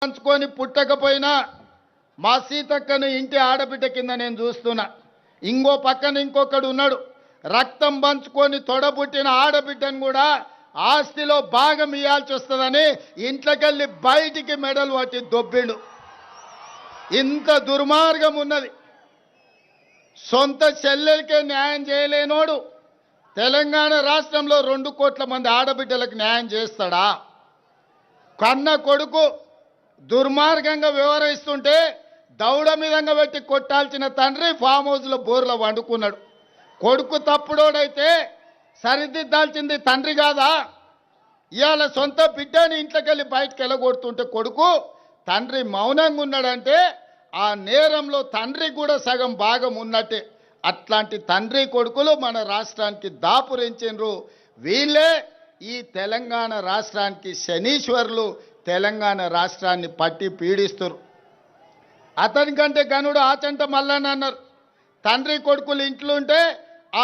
పంచుకొని పుట్టకపోయినా మా సీతక్కను ఇంటి ఆడబిడ్డ కింద నేను చూస్తున్నా. ఇంకో పక్కన ఇంకొకడు ఉన్నాడు, రక్తం పంచుకొని తొడబుట్టిన ఆడబిడ్డను కూడా ఆస్తిలో భాగం ఇవ్వాల్సి వస్తుందని ఇంట్లోకెళ్ళి బయటికి మెడలు పట్టి దొబ్బిండు. ఇంత దుర్మార్గం ఉన్నది. సొంత చెల్లెలకే న్యాయం చేయలేనోడు తెలంగాణ రాష్ట్రంలో 2 కోట్ల మంది ఆడబిడ్డలకు న్యాయం చేస్తాడా? కన్న కొడుకు దుర్మార్గంగా వ్యవహరిస్తుంటే దౌడ మీదంగా పెట్టి కొట్టాల్సిన తండ్రి ఫామ్ హౌస్లో బోర్లో వండుకున్నాడు. కొడుకు తప్పుడోడైతే సరిదిద్దాల్సింది తండ్రి కాదా? ఇవాళ సొంత బిడ్డని ఇంట్లోకెళ్ళి బయటకు వెళ్ళగొడుతుంటే కొడుకు తండ్రి మౌనంగా ఉన్నాడంటే ఆ నేరంలో తండ్రి కూడా సగం భాగం ఉన్నట్టే. అట్లాంటి తండ్రి కొడుకులు మన రాష్ట్రానికి దాపురించిండ్రు. వీళ్ళే ఈ తెలంగాణ రాష్ట్రానికి శనీశ్వరులు. తెలంగాణ రాష్ట్రాన్ని పట్టి పీడిస్తారు. అతనికంటే గనుడు ఆచంట మల్లన్న అన్నారు. తండ్రి కొడుకులు ఇంట్లో ఉంటే ఆ